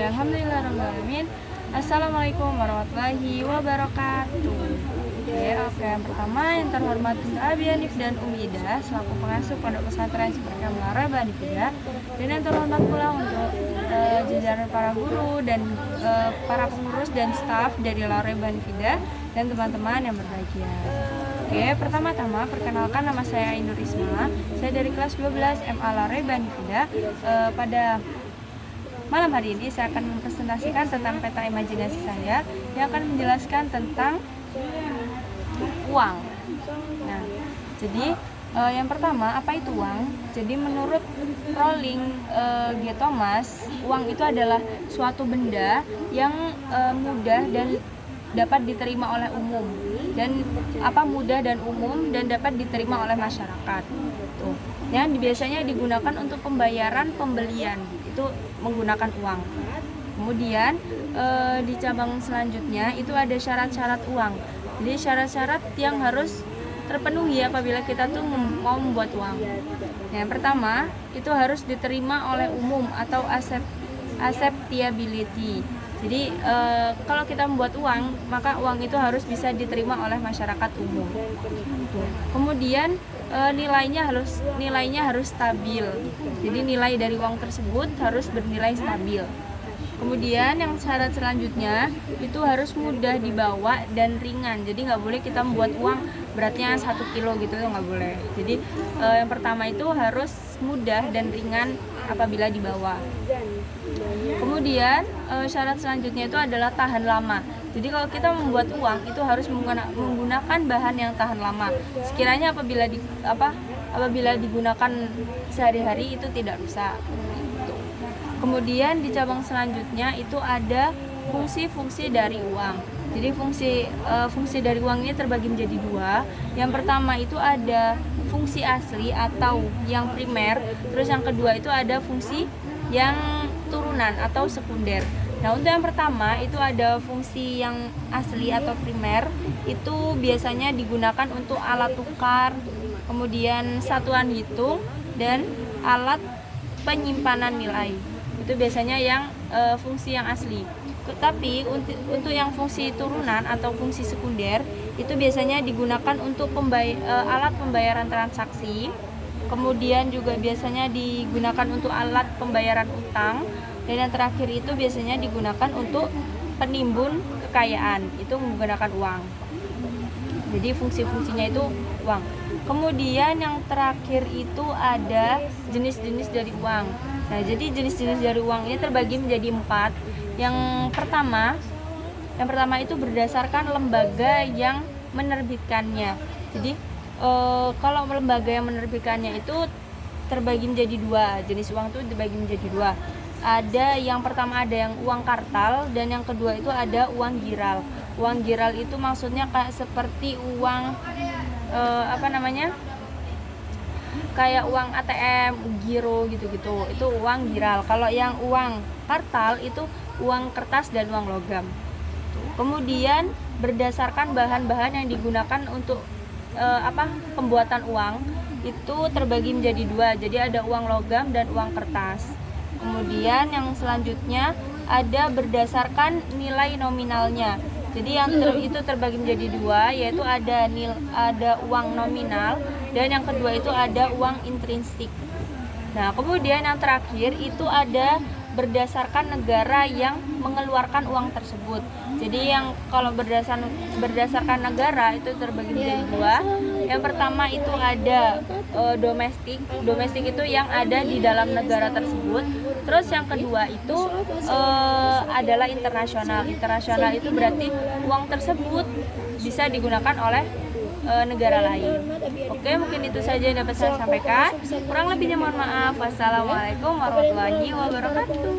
Alhamdulillahirrahmanirrahim. Assalamualaikum warahmatullahi wabarakatuh. Oke, yang pertama yang terhormat Abi Hanif dan Umi Ida selaku pengasuh Pondok Pesantren Seperti Lareba Hanifida, dan yang terhormat pula untuk jajaran para guru dan para pengurus dan staf dari Lareba Hanifida dan teman-teman yang berbahagia. Oke, pertama-tama perkenalkan, nama saya Ainur Isma. Saya dari kelas 12 MA Lareba Hanifida. Pada malam hari ini saya akan mempresentasikan tentang peta imajinasi saya yang akan menjelaskan tentang uang. Nah, jadi yang pertama, apa itu uang? Jadi menurut Rowling G. Thomas, uang itu adalah suatu benda yang mudah dan dapat diterima oleh umum, dan mudah dan umum dan dapat diterima oleh masyarakat. Tuh, yang biasanya digunakan untuk pembayaran pembelian, itu menggunakan uang. Kemudian di cabang selanjutnya itu ada syarat-syarat uang. Jadi syarat-syarat yang harus terpenuhi apabila kita tuh mau membuat uang. Yang pertama, itu harus diterima oleh umum atau acceptability. Jadi kalau kita membuat uang, maka uang itu harus bisa diterima oleh masyarakat umum. Kemudian nilainya harus stabil. Jadi nilai dari uang tersebut harus bernilai stabil. Kemudian yang syarat selanjutnya itu harus mudah dibawa dan ringan. Jadi nggak boleh kita membuat uang beratnya 1 kilo gitu, nggak boleh. Jadi yang pertama itu harus mudah dan ringan apabila dibawa. Kemudian syarat selanjutnya itu adalah tahan lama. Jadi kalau kita membuat uang itu harus menggunakan bahan yang tahan lama. Sekiranya apabila digunakan sehari-hari itu tidak rusak. Kemudian di cabang selanjutnya itu ada fungsi-fungsi dari uang. Jadi fungsi dari uang ini terbagi menjadi 2. Yang pertama itu ada fungsi asli atau yang primer. Terus yang kedua itu ada fungsi yang turunan atau sekunder. Nah, untuk yang pertama itu ada fungsi yang asli atau primer. Itu biasanya digunakan untuk alat tukar, kemudian satuan hitung, dan alat penyimpanan nilai. Itu biasanya yang fungsi yang asli. Tetapi untuk yang fungsi turunan atau fungsi sekunder itu biasanya digunakan untuk alat pembayaran transaksi. Kemudian juga biasanya digunakan untuk alat pembayaran utang, dan yang terakhir itu biasanya digunakan untuk penimbun kekayaan, itu menggunakan uang. Jadi fungsi-fungsinya itu uang. Kemudian yang terakhir itu ada jenis-jenis dari uang. Nah, jadi jenis-jenis dari uang ini terbagi menjadi 4. Yang pertama itu berdasarkan lembaga yang menerbitkannya. Jadi kalau lembaga yang menerbitkannya itu terbagi menjadi 2. Jenis uang itu dibagi menjadi 2. Ada yang pertama ada yang uang kartal, dan yang kedua itu ada uang giral. Uang giral itu maksudnya kayak seperti uang kayak uang ATM, giro gitu-gitu. Itu uang giral. Kalau yang uang kartal itu uang kertas dan uang logam. Kemudian berdasarkan bahan-bahan yang digunakan untuk pembuatan uang itu terbagi menjadi 2. Jadi ada uang logam dan uang kertas. Kemudian yang selanjutnya ada berdasarkan nilai nominalnya. Jadi yang itu terbagi menjadi 2, yaitu ada uang nominal, dan yang kedua itu ada uang intrinsik. Nah, kemudian yang terakhir itu ada berdasarkan negara yang mengeluarkan uang tersebut. Jadi yang kalau berdasarkan negara itu terbagi menjadi 2. Yang pertama itu ada domestik. Domestik itu yang ada di dalam negara tersebut. Terus yang kedua itu adalah internasional. Internasional itu berarti uang tersebut bisa digunakan oleh negara lain. Oke, mungkin itu saja yang dapat saya sampaikan. Kurang lebihnya mohon maaf. Wassalamualaikum warahmatullahi wabarakatuh.